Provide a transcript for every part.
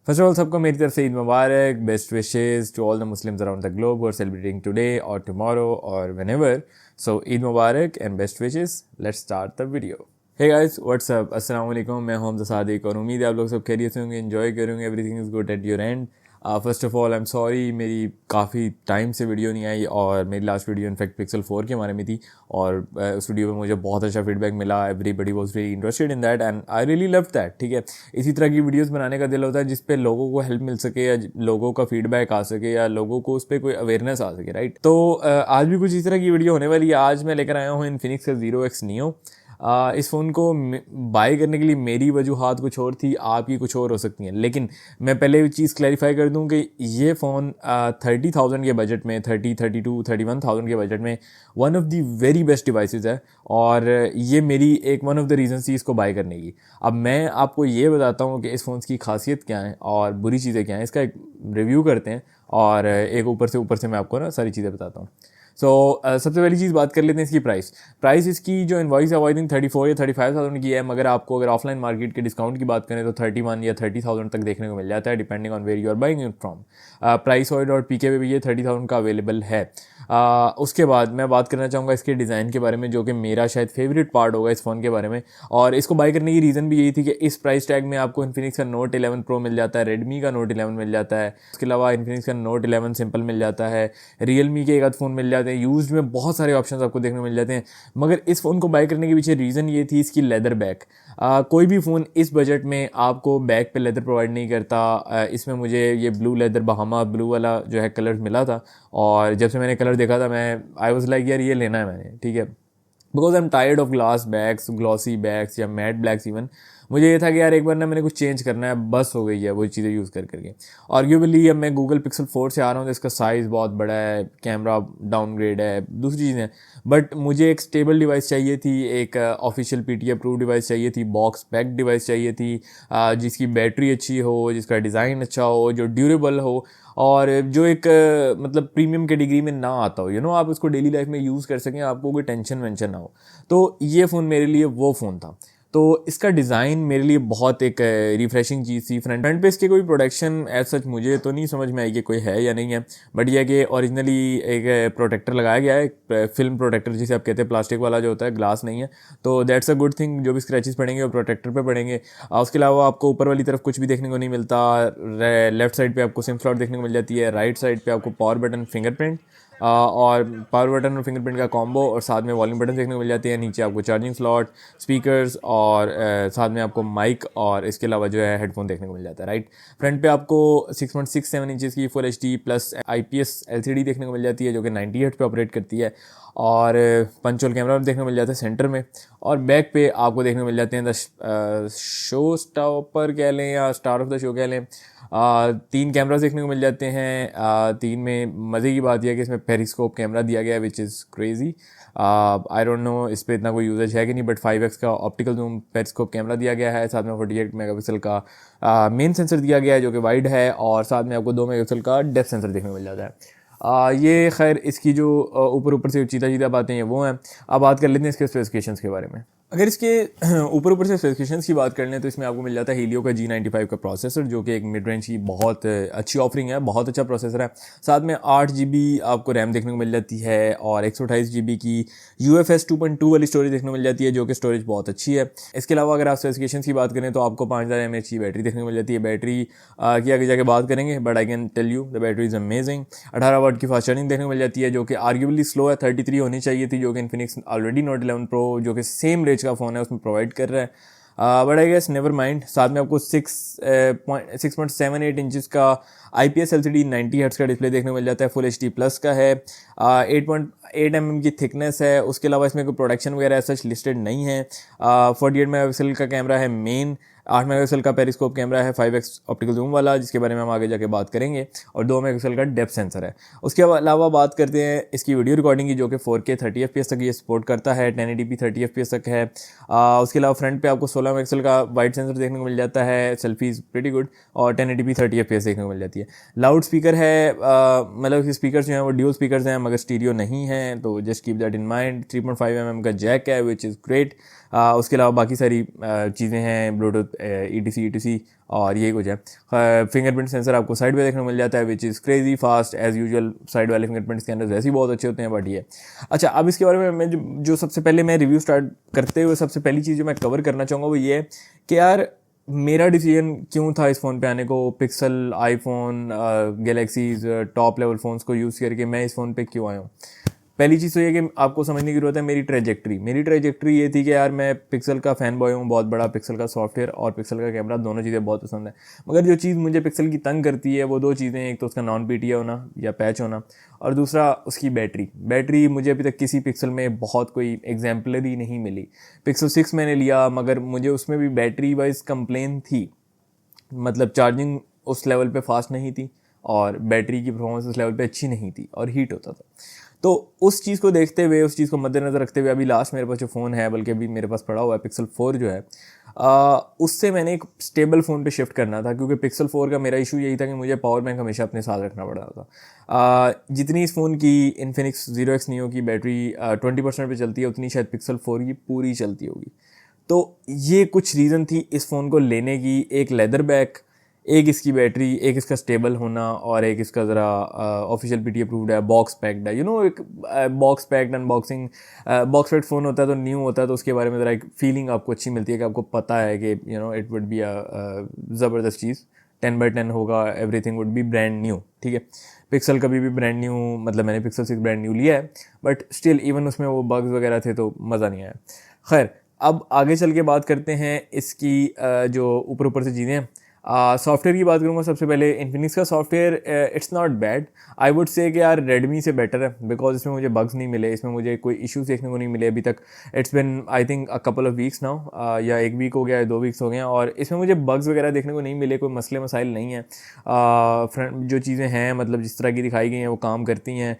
First of all सबको मेरी तरफ से Eid Mubarak, best wishes to all the Muslims around the globe who are celebrating today और tomorrow और whenever. So Eid Mubarak and best wishes. Let's start the video. Hey guys, what's up, अस्सलाम वालेकुम. मैं हूं हमजा सादिक और उम्मीद है आप लोग सब खैरियत से होंगे, एंजॉय करेंगे, everything is good at your and. First of all I am sorry, मेरी काफ़ी टाइम से वीडियो नहीं आई और मेरी लास्ट वीडियो इनफैक्ट पिक्सल 4 के बारे में थी और उस वीडियो में मुझे बहुत अच्छा फीडबैक मिला. Everybody was very interested in that and I really love that. ठीक है, इसी तरह की वीडियोस बनाने का दिल होता है जिस पे लोगों को हेल्प मिल सके या लोगों का फीडबैक आ सके या लोगों को उस पर कोई अवेयरनेस आ सके, राइट. तो आज भी कुछ इस तरह की वीडियो होने वाली है. आज मैं लेकर आया हूँ इन्फिनिक्स का Zero X Neo. इस फ़ोन को बाय करने के लिए मेरी वजूहात कुछ और थी, आपकी कुछ और हो सकती हैं, लेकिन मैं पहले ये चीज़ क्लैरिफाई कर दूं कि ये फ़ोन 30,000 के बजट में, 31,000 के बजट में one of the very best devices है और ये मेरी एक वन ऑफ द रीजंस थी इसको बाय करने की. अब मैं आपको ये बताता हूँ कि इस फ़ोन की खासियत क्या है और बुरी चीज़ें क्या हैं, इसका एक रिव्यू करते हैं और एक ऊपर से मैं आपको ना सारी चीज़ें बताता हूँ. सबसे पहली चीज़ बात कर लेते हैं इसकी प्राइस इसकी जो इनवॉइस है वो आई थिंक 34 या 35,000 की है, मगर आपको अगर ऑफलाइन मार्केट के डिस्काउंट की बात करें तो 31 या 30,000 तक देखने को मिल जाता है, depending on where you are buying it from. Price और पीके पे भी ये 30,000 का अवेलेबल है. उसके बाद मैं बात करना चाहूँगा इसके डिज़ाइन के बारे में, जो कि मेरा शायद फेवरेट पार्ट होगा इस फ़ोन के बारे में. और इसको बाय करने की रीज़न भी यही थी कि इस प्राइस टैग में आपको इन्फिनिक्स का Note 11 Pro मिल जाता है, रेडमी का Note 11 मिल जाता है, उसके अलावा इन्फिनिक्स का Note 11 सिंपल मिल जाता है, रियलमी के एक आध फ़ोन मिल जाते हैं, यूज्ड में बहुत सारे ऑप्शंस आपको देखने को मिल जाते हैं. मगर इस फ़ोन को बाय करने के पीछे रीज़न ये थी इसकी लेदर बैक. कोई भी फ़ोन इस बजट में आपको बैक पे लेदर प्रोवाइड नहीं करता. इसमें मुझे ये ब्लू लेदर, बहामा ब्लू वाला जो है कलर मिला था और जब से मैंने कलर देखा था मैं आई वाज लाइक यार ये लेना है मैंने. ठीक है, because I am tired of glass bags, glossy bags या मैट ब्लैक्स इवन. मुझे ये था कि यार एक बार ना मैंने कुछ चेंज करना है, बस हो गई है वो चीज़ें यूज़ करके. आर्ग्यूबली अब मैं गूगल पिक्सल 4 से आ रहा हूँ तो इसका साइज़ बहुत बड़ा है, कैमरा डाउनग्रेड है, दूसरी चीज़ें, बट मुझे एक स्टेबल डिवाइस चाहिए थी, एक ऑफिशियल पीटी अप्रूव डिवाइस चाहिए थी, बॉक्स पैक डिवाइस चाहिए थी, जिसकी बैटरी अच्छी हो, जिसका डिज़ाइन अच्छा हो, जो ड्यूरेबल हो और जो एक मतलब प्रीमियम कैटेगरी में ना आता हो, आप उसको डेली लाइफ में यूज़ कर सकें, आपको कोई टेंशन वेंशन ना हो. तो ये फ़ोन मेरे लिए वो फ़ोन था. तो इसका डिज़ाइन मेरे लिए बहुत एक रिफ्रेशिंग चीज़ थी. फ्रंट पे इसके कोई प्रोटेक्शन एज सच मुझे तो नहीं समझ में आई कि कोई है या नहीं है, बट यह कि ओरिजिनली एक प्रोटेक्टर लगाया गया है, फिल्म प्रोटेक्टर जिसे आप कहते हैं, प्लास्टिक वाला जो होता है, ग्लास नहीं है. तो दैट्स अ गुड थिंग. जो भी स्क्रैचेस पड़ेंगे वो प्रोटेक्टर पे पड़ेंगे. उसके अलावा आपको ऊपर वाली तरफ कुछ भी देखने को नहीं मिलता. लेफ्ट साइड पे आपको सिम स्लॉट देखने को मिल जाती है, राइट साइड पे आपको पावर बटन, फिंगरप्रिंट और पावर बटन और फिंगरप्रिंट का कॉम्बो और साथ में वॉल्यूम बटन देखने को मिल जाते हैं. नीचे आपको चार्जिंग स्लॉट, स्पीकर्स और साथ में आपको माइक और इसके अलावा जो है हेडफोन देखने को मिल जाता है, राइट. फ्रंट पे आपको 6.67 इंचेस की full HD plus IPS LCD देखने को मिल जाती है जो कि 90 हर्ट्ज पे ऑपरेट करती है और पंच होल कैमरा देखने को मिल जाता है सेंटर में. और बैक पे आपको देखने को मिल जाते हैं द शो स्टॉपर कह लें या स्टार ऑफ द शो कह लें. 3 कैमरास देखने को मिल जाते हैं. 3 में मज़े की बात यह है कि इसमें पेरिस्कोप कैमरा दिया गया है which is crazy. I don't know इस पर इतना कोई यूजेज है कि नहीं, बट 5x का ऑप्टिकल जूम पेरिस्कोप कैमरा दिया गया है. साथ में 48 मेगापिक्सल का मेन सेंसर दिया गया है जो कि वाइड है और साथ में आपको 2 मेगापिक्सल का डेप्थ सेंसर देखने को मिल जाता है. ये खैर इसकी जो ऊपर से सीधा बातें हैं वो हैं. अब बात कर लेते हैं इसके स्पेसिफिकेशंस के बारे में. अगर इसके ऊपर से स्पेसिफिकेशंस की बात कर लें तो इसमें आपको मिल जाता है हीलियो का G95 का प्रोसेसर जो कि एक मिड रेंज की बहुत अच्छी ऑफरिंग है, बहुत अच्छा प्रोसेसर है. साथ में 8 GB आपको रैम देखने को मिल जाती है और 128 GB की UFS 2.2 वाली स्टोरेज देखने को मिल जाती है जो कि स्टोरेज बहुत अच्छी है. इसके अलावा अगर आप स्पेसिफिकेशंस की बात करें तो आपको 5000 mAh की बैटरी देखने को मिल जाती है. बैटरी की आगे जाके बात करेंगे, but I can tell you the battery is amazing. 18 watt की फास्ट चार्जिंग देखने को मिल जाती है जो कि आर्ग्यूबली स्लो है, 33 होनी चाहिए थी, जो कि इन्फिनिक्स ऑलरेडी Note 11 Pro जो कि सेम रेंज का फ़ोन है उसमें प्रोवाइड कर रहा है. But I guess never mind. साथ में आपको 6.78 इंचज़ का IPS LCD 90 हर्ट्ज का डिस्प्ले देखने को मिल जाता है, फुल HD प्लस का है. 8.8 mm की थिकनेस है. उसके अलावा इसमें कोई प्रोडक्शन वगैरह सच लिस्टेड नहीं है. 48 मेगापिक्सल का कैमरा है मेन, 8 मेगापिक्सल का पेरिस्कोप कैमरा है 5x ऑप्टिकल जूम वाला जिसके बारे में हम आगे जाके बात करेंगे और 2 मेगापिक्सल का डेप्थ सेंसर है. उसके अलावा बात करते हैं इसकी वीडियो रिकॉर्डिंग की जो कि 4K 30 FPS तक ये सपोर्ट करता है, 1080p 30 FPS तक है. उसके अलावा फ्रंट पे आपको 16 मेगापिक्सल का वाइड सेंसर देखने को मिल जाता है, सेल्फीज प्रीटी गुड और 1080p 30 FPS देखने को मिल जाती है. लाउड स्पीकर है, मतलब स्पीकर जो हैं वो ड्यूल स्पीकर्स हैं मगर स्टीरियो नहीं है, तो just keep that in mind. 3.5 mm का जैक है विच इज़ ग्रेट. उसके अलावा बाकी सारी चीज़ें हैं, ब्लूटूथ ETC और यही कुछ है। फिंगरप्रिंट सेंसर आपको साइड पे देखने को मिल जाता है, which is crazy fast as usual. Side वाले फिंगरप्रिंट स्कैनर्स वैसे ही बहुत अच्छे होते हैं, बट ये अच्छा। अब इसके बारे में मैं जो सबसे पहले मैं रिव्यू स्टार्ट करते हुए सबसे पहली चीज़ जो मैं कवर करना चाहूँगा वो ये है कि यार मेरा डिसीजन क्यों था इस फ़ोन पे आने को। Pixel, iPhone, galaxies, top level phones को यूज़ करके मैं इस फ़ोन पे क्यों आया हूँ। पहली चीज़ तो ये कि आपको समझने की ज़रूरत है मेरी ट्रैजेक्टरी ये थी कि यार मैं पिक्सल का फ़ैन बॉय हूँ बहुत बड़ा। पिक्सल का सॉफ्टवेयर और पिक्सल का कैमरा दोनों चीज़ें बहुत पसंद है, मगर जो चीज़ मुझे पिक्सल की तंग करती है वो दो चीज़ें, एक तो उसका नॉन PTA होना या पैच होना, और दूसरा उसकी बैटरी मुझे अभी तक किसी पिक्सल में बहुत कोई एग्जाम्पलरी नहीं मिली। पिक्सल 6 मैंने लिया, मगर मुझे उसमें भी बैटरी वाइज कंप्लेन थी, मतलब चार्जिंग उस लेवल पे फास्ट नहीं थी और बैटरी की परफॉर्मेंस उस लेवल पे अच्छी नहीं थी और हीट होता था। तो उस चीज़ को देखते हुए, उस चीज़ को मद्देनज़र रखते हुए अभी लास्ट मेरे पास जो फ़ोन है, बल्कि अभी मेरे पास पड़ा हुआ है पिक्सल 4 जो है, उससे मैंने एक स्टेबल फ़ोन पे शिफ्ट करना था, क्योंकि पिक्सल 4 का मेरा इशू यही था कि मुझे पावर बैंक हमेशा अपने साथ रखना पड़ रहा था। जितनी इस फ़ोन की इन्फिनिक्स Zero X Neo की बैटरी 20% पे चलती है, उतनी शायद पिक्सल 4 की पूरी चलती होगी। तो ये कुछ रीज़न थी इस फ़ोन को लेने की, एक लेदर बैक, एक इसकी बैटरी, एक इसका स्टेबल होना, और एक इसका ज़रा ऑफिशियल PTA अप्रूव्ड है, बॉक्स पैक्ड है। एक box packed unboxing, box packed phone होता है तो न्यू होता है, तो उसके बारे में ज़रा एक फीलिंग आपको अच्छी मिलती है कि आपको पता है कि इट वुड बी ज़बरदस्त चीज़, 10/10 होगा, everything would be brand new. ठीक है, पिक्सल कभी भी ब्रांड न्यू, मतलब मैंने पिक्सल 6 ब्रांड न्यू लिया है, बट स्टिल इवन उसमें वो बग्स वगैरह थे तो मज़ा नहीं आया। खैर, अब आगे चल के बात करते हैं इसकी जो ऊपर से चीज़ें हैं। सॉफ्टवेयर की बात करूँगा सबसे पहले। इन्फिनिक्स का software it's not bad, I would say कि यार रेडमी से बेटर है, बिकॉज इसमें मुझे बग्स नहीं मिले, इसमें मुझे कोई इश्यूज देखने को नहीं मिले अभी तक। It's been I think a couple of weeks now, या 1 वीक हो गया है, 2 वीक्स हो गए हैं, और इसमें मुझे बग्स वगैरह देखने को नहीं मिले, कोई मसले मसाइल नहीं है। जो चीज़ें हैं मतलब जिस तरह की दिखाई गई हैं वो काम करती हैं।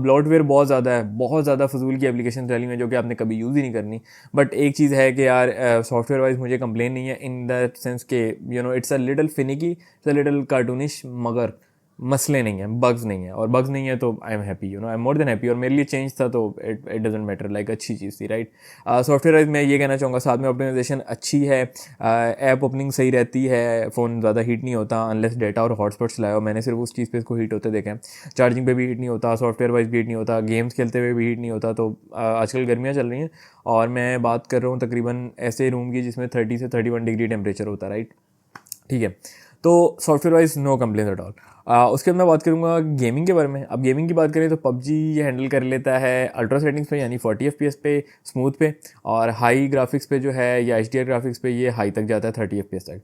ब्लॉटवेयर बहुत ज़्यादा है, बहुत ज़्यादा फजूल की एप्लीकेशन चली हुई हैं जो कि आपने कभी यूज़ ही नहीं करनी। बट एक चीज़ है कि यार सॉफ्टवेयर वाइज मुझे कंप्लेन नहीं है, इन द सेंस के it's a little finicky, it's a little cartoonish, मगर मसले नहीं हैं, बग्स नहीं है, और बग्स नहीं है तो I am happy, I am more than happy. और मेरे लिए चेंज था तो इट डजेंट मैटर, लाइक अच्छी चीज़ थी, राइट। सॉफ्टवेयर वाइज मैं ये कहना चाहूँगा, साथ में ऑप्टिमाइजेशन अच्छी है, ऐप ओपनिंग सही रहती है, फ़ोन ज़्यादा हीट नहीं होता अनलेस डेटा और हॉटस्पॉट चलाया हो। मैंने सिर्फ उस चीज़ पे इसको हीट होते देखा है। चार्जिंग पे भी हीट नहीं होता, सॉफ्टवेयर वाइज भी हीट नहीं होता, गेम्स खेलते हुए भी हीट नहीं होता। तो आजकल गर्मियाँ चल रही हैं और मैं बात कर रहा हूँ तकरीबन ऐसे रूम की जिसमें 30 से 31 डिग्री टेम्परेचर होता है, राइट। ठीक है, तो software wise no complain at all. उसके बाद मैं बात करूँगा गेमिंग के बारे में। अब गेमिंग की बात करें तो पबजी ये हैंडल कर लेता है अल्ट्रा सेटिंग्स पे, यानी 40 FPS पे, स्मूथ पे, और हाई ग्राफिक्स पे जो है या HDR ग्राफिक्स पे ये हाई तक जाता है, 30 FPS तक।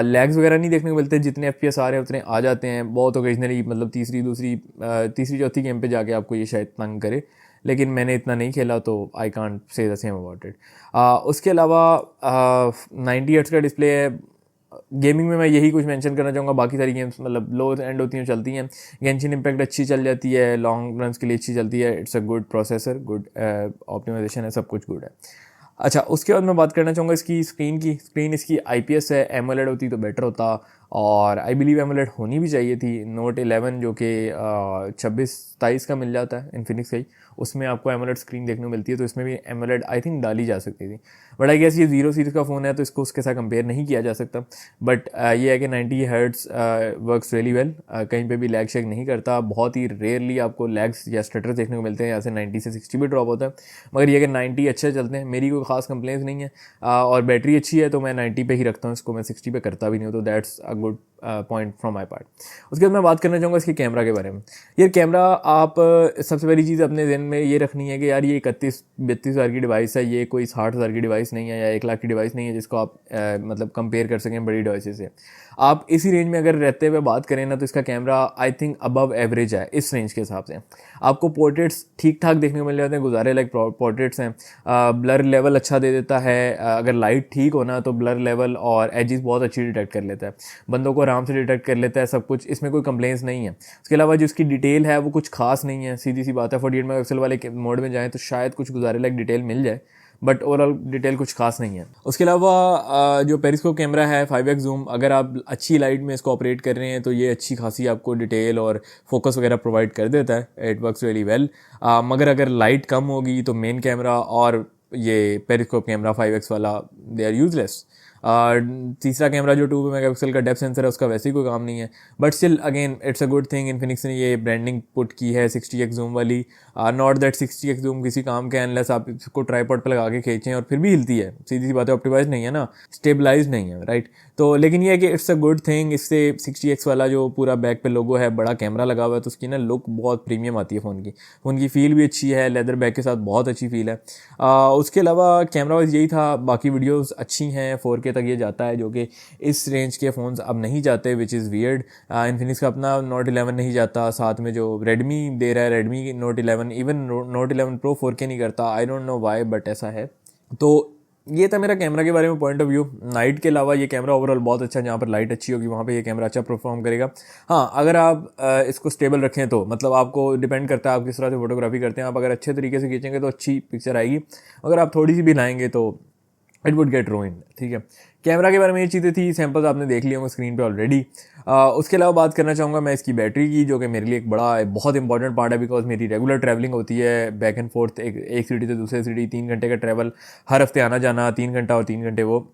लैग्स वगैरह नहीं देखने को मिलते, जितने FPS आ रहे हैं उतने आ जाते हैं। बहुत ओकेजनली, मतलब तीसरी चौथी गेम पे जाके आपको ये शायद तंग करे, लेकिन मैंने इतना नहीं खेला तो I can't say the same about it. उसके अलावा 90 हर्ट्ज का डिस्प्ले है। गेमिंग में मैं यही कुछ मेंशन करना चाहूँगा, बाकी सारी गेम्स मतलब लो एंड होती हैं, चलती हैं। गेंशिन इम्पैक्ट अच्छी चल जाती है, लॉन्ग रन्स के लिए अच्छी चलती है। It's a good processor, good optimisation है, सब कुछ गुड है। अच्छा, उसके बाद मैं बात करना चाहूँगा इसकी स्क्रीन इसकी IPS है, एमोलेड होती तो बेटर होता, और आई बिलीव एमोलेड होनी भी चाहिए थी। नोट 11 जो कि 26-27 का मिल जाता है इन्फिनिक्स का ही, उसमें आपको एमोलेड स्क्रीन देखने को मिलती है, तो इसमें भी एमोलेड आई थिंक डाली जा सकती थी। बट आई गेस ये 0 सीरीज़ का फ़ोन है तो इसको उसके साथ कंपेयर नहीं किया जा सकता। बट ये है कि 90 हर्ट्स वर्क्स रियली वेल, कहीं पे भी लैग शेग नहीं करता। बहुत ही रेयरली आपको लैग्स या स्टटर्स देखने को मिलते हैं, यहाँ से 90 से 60 भी ड्रॉप होता है, मगर ये कि 90 अच्छे चलते हैं। मेरी कोई खास कंप्लेंट्स नहीं है, और बैटरी अच्छी है तो मैं 90 पे ही रखता हूँ इसको, मैं 60 पे करता भी नहीं हूँ, तो that's a good point from my part. उसके बाद मैं बात करना चाहूँगा इसके कैमरा के बारे में। यार कैमरा, आप सबसे पहली चीज़ अपने जहन में ये रखनी है कि यार ये 31-32 हज़ार की डिवाइस है, ये कोई 60 हज़ार की डिवाइस नहीं है या 1 लाख की डिवाइस नहीं है जिसको आप मतलब कंपेयर कर सकें बड़ी डिवाइसेस से। आप इसी रेंज में अगर रहते हुए बात करें ना, तो इसका camera I think above average है इस रेंज के हिसाब से। आपको पोर्ट्रेट्स ठीक ठाक देखने को मिल जाते हैं, गुजारे लाइक पोर्ट्रेट्स हैं। ब्लर लेवल अच्छा दे देता है, अगर लाइट ठीक हो ना तो ब्लर लेवल और एजेस बहुत अच्छी डिटेक्ट कर लेता है, बंदों को आराम से डिटेक्ट कर लेता है सब कुछ, इसमें कोई कंप्लेंट्स नहीं है। उसके अलावा जो इसकी डिटेल है वो कुछ खास नहीं है, सीधी सी बात है। 48 मेगापिक्सल वाले मोड में जाएँ तो शायद कुछ गुजारे लाइक डिटेल मिल जाए, बट ओवरऑल डिटेल कुछ खास नहीं है। उसके अलावा जो पेरिस्कोप कैमरा है 5x जूम, अगर आप अच्छी लाइट में इसको ऑपरेट कर रहे हैं तो ये अच्छी खासी आपको डिटेल और फोकस वगैरह प्रोवाइड कर देता है, इट वर्क्स रियली वेल। मगर अगर लाइट कम होगी तो मेन कैमरा और ये पेरिस्कोप कैमरा 5x वाला, दे आर यूजलेस। तीसरा कैमरा जो 2 मेगापिक्सल का डेप्थ सेंसर है उसका वैसे ही कोई काम नहीं है, but still again it's a good thing Infinix ने ये ब्रांडिंग पुट की है 60x जूम वाली। नॉट दैट 60x जूम किसी काम के अनलेस आप इसको ट्राईपॉड पर लगा के खींचें, और फिर भी हिलती है, सीधी सी बात है, ऑप्टिमाइज नहीं है ना, स्टेबलाइज नहीं है, राइट। तो लेकिन ये है कि इट्स अ गुड थिंग, इससे 60x वाला जो पूरा बैक पे लोगो है, बड़ा कैमरा लगा हुआ है, तो उसकी ना लुक बहुत प्रीमियम आती है फ़ोन की फील भी अच्छी है, लेदर बैक के साथ बहुत अच्छी फील है। उसके अलावा कैमरा वाइज यही था, बाकी वीडियोस अच्छी हैं, 4K तक ये जाता है, जो कि इस रेंज के फ़ोन्स अब नहीं जाते, विच इज़ वियर्ड। इन्फिनिक्स का अपना नोट 11 नहीं जाता, साथ में जो रेडमी दे रहा है, Redmi note 11, even note 11 pro 4K नहीं करता, I don't know why, but ऐसा है। तो ये था मेरा कैमरा के बारे में पॉइंट ऑफ व्यू। नाइट के अलावा ये कैमरा ओवरऑल बहुत अच्छा है, जहाँ पर लाइट अच्छी होगी वहाँ पे ये कैमरा अच्छा परफॉर्म करेगा। हाँ, अगर आप इसको स्टेबल रखें तो, मतलब आपको डिपेंड करता है आप किस तरह से फोटोग्राफी करते हैं। आप अगर अच्छे तरीके से खींचेंगे तो अच्छी पिक्चर आएगी, अगर आप थोड़ी सी भी लाएंगे तो इट वुड गेट रूइंड, ठीक है। कैमरा के बारे में ये चीज़ें थी, सैम्पल्स आपने देख लिए होंगे स्क्रीन पे ऑलरेडी। उसके अलावा बात करना चाहूँगा मैं इसकी बैटरी की, जो कि मेरे लिए एक बड़ा बहुत इंपॉर्टेंट पार्ट है, बिकॉज मेरी रेगुलर ट्रैवलिंग होती है बैक एंड फोर्थ, एक सिटी से दूसरे सिटी, 3 घंटे का ट्रैवल हर हफ्ते, आना जाना 3 घंटा और 3 घंटे, वो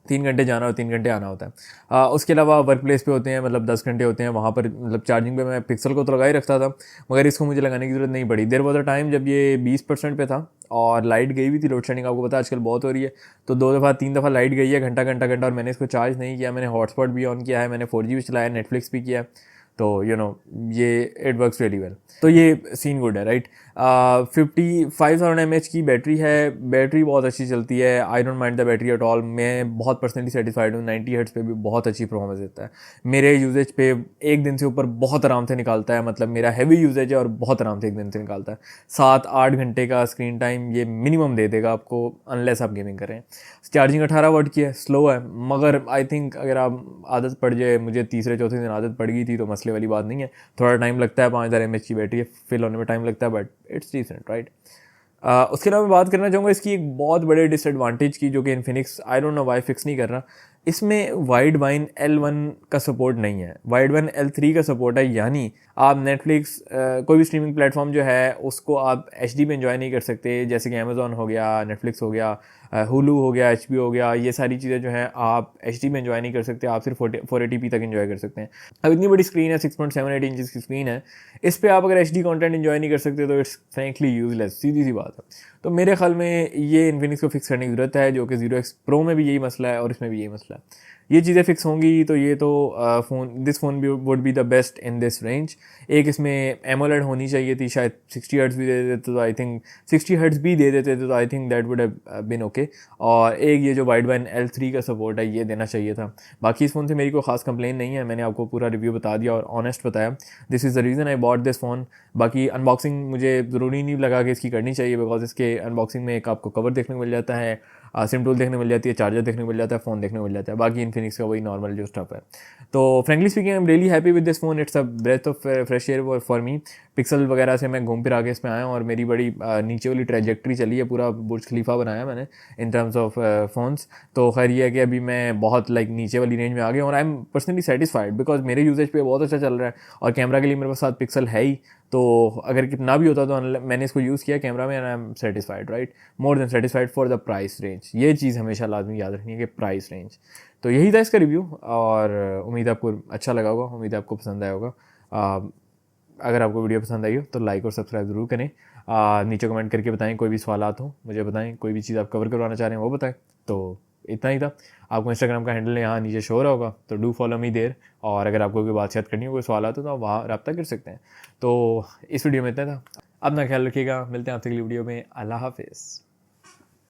3 घंटे जाना और 3 घंटे आना होता है। उसके अलावा वर्क प्लेस पे होते हैं, मतलब 10 घंटे होते हैं वहाँ पर। मतलब चार्जिंग पे मैं पिक्सल को तो लगा ही रखता था, मगर इसको मुझे लगाने की ज़रूरत नहीं पड़ी। देयर वाज अ टाइम जब ये 20% पे था और लाइट गई हुई थी, लोड शेडिंग आपको पता है आजकल बहुत हो रही है, तो 2 दफ़ा 3 दफ़ा लाइट गई है, घंटा घंटा घंटा, और मैंने इसको चार्ज नहीं किया। मैंने हॉटस्पॉट भी ऑन किया है, मैंने 4G भी चलाया, नेटफ्लिक्स भी किया, तो ये इट वर्क्स रियली वेल। तो ये सीन गुड है, राइट। 55,000 mAh की बैटरी है, बैटरी बहुत अच्छी चलती है, I don't mind the battery at all. मैं बहुत पर्सनली सेटिस्फाइड हूँ, 90 हर्ट्ज पे भी बहुत अच्छी परफॉर्मेंस देता है। मेरे यूजेज पे एक दिन से ऊपर बहुत आराम से निकालता है, मतलब मेरा हैवी यूजेज है और बहुत आराम से एक दिन से निकालता है। 7-8 घंटे का स्क्रीन टाइम ये मिनिमम दे देगा आपको, अनलेस आप गेमिंग करें। चार्जिंग 18 वाट की है, स्लो है, मगर आई थिंक अगर आप आदत पड़ जाए, मुझे तीसरे चौथे दिन आदत पड़ गई थी, तो मसले वाली बात नहीं है। थोड़ा टाइम लगता है, 5000 mAh की बैटरी है, फिल होने में टाइम लगता है, बट इट्स डिसेंट, राइट। उसके अलावा मैं बात करना चाहूँगा इसकी एक बहुत बड़े डिसएडवांटेज की, जो कि Infinix I don't know why fix नहीं कर रहा। इसमें वाइड वाइन L1 का सपोर्ट नहीं है, वाइड वाइन L3 का सपोर्ट है, यानी आप नेटफ्लिक्स कोई भी स्ट्रीमिंग प्लेटफॉर्म जो है उसको आप HD में एंजॉय नहीं कर सकते, जैसे कि अमेजोन हो गया, नेटफ्लिक्स हो गया, हुलू हो गया, HBO हो गया, ये सारी चीज़ें जो हैं आप HD में एंजॉय नहीं कर सकते, आप सिर्फ 480p तक एंजॉय कर सकते हैं। अब इतनी बड़ी स्क्रीन है, 6.78 इंच की स्क्रीन है, इस पर आप अगर HD कंटेंट एंजॉय नहीं कर सकते तो इट्स फ्रैंकली यूजलेस, सीधी सी बात है। तो मेरे ख्याल में ये इन्फिनिक्स को फिक्स करने की ज़रूरत है, जो कि 0x Pro में भी यही मसला है और इसमें भी यही मसला है। ये चीज़ें फिक्स होंगी तो ये तो दिस फ़ोन भी would be the best in this range. एक इसमें एमोलेड होनी चाहिए थी, शायद 60 हर्ट्ज़ भी दे देते तो आई थिंक 60 हर्ट्ज़ भी दे देते तो I think that would have been okay. और एक ये जो वाइड वाइन L3 का सपोर्ट है ये देना चाहिए था। बाकी इस फ़ोन से मेरी कोई खास कंप्लेन नहीं है, मैंने आपको पूरा रिव्यू बता दिया और ऑनेस्ट बताया। This is the reason I bought this phone. बाकी अनबॉक्सिंग मुझे ज़रूरी नहीं लगा कि इसकी करनी चाहिए, बिकॉज इसके अनबॉक्सिंग में एक आपको कवर देखने को मिल जाता है, सिम टूल देखने को मिल जाती है, चार्जर देखने को मिल जाता है, फ़ोन देखने को मिल जाता है, बाकी इन्फिनिक्स का वही नॉर्मल जो स्टफ है। तो frankly speaking I am really happy with this phone, it's a breath of fresh air for me. Pixel वगैरह से मैं घूम फिर आके इसमें आया हूँ और मेरी बड़ी नीचे वाली ट्रैजेक्ट्री चली है, पूरा बुर्ज खलीफा बनाया मैंने इन टर्म्स ऑफ फ़ोन्स। तो खैर ये है कि अभी मैं बहुत नीचे वाली रेंज में आ गया और I am personally satisfied, because मेरे यूजेज पे बहुत अच्छा चल रहा है और कैमरा के लिए मेरे पास 7 पिक्सल है ही, तो अगर कितना भी होता तो मैंने इसको यूज़ किया कैमरा में and I am satisfied, right, more than satisfied for the price range. ये चीज़ हमेशा लाजमी याद रखनी है कि प्राइस रेंज। तो यही था इसका रिव्यू और उम्मीद आपको अच्छा लगा होगा, उम्मीद आपको पसंद आया होगा। अगर आपको वीडियो पसंद आई हो तो लाइक और सब्सक्राइब ज़रूर करें। नीचे कमेंट करके बताएं, कोई भी सवालात हो मुझे बताएं, कोई भी चीज़ आप कवर करवाना चाह रहे हैं वो बताएं। तो इतना ही था। आपको इंस्टाग्राम का हैंडल यहाँ नीचे शो हो रहा होगा, तो डू फॉलो मी देर। और अगर आपको कोई बातचीत करनी हो, कोई सवाल हो तो आप वहाँ रब्ता कर सकते हैं। तो इस वीडियो में इतना था, अपना ख्याल रखिएगा, मिलते हैं आपसे अगली वीडियो में। अल्लाह हाफिज़।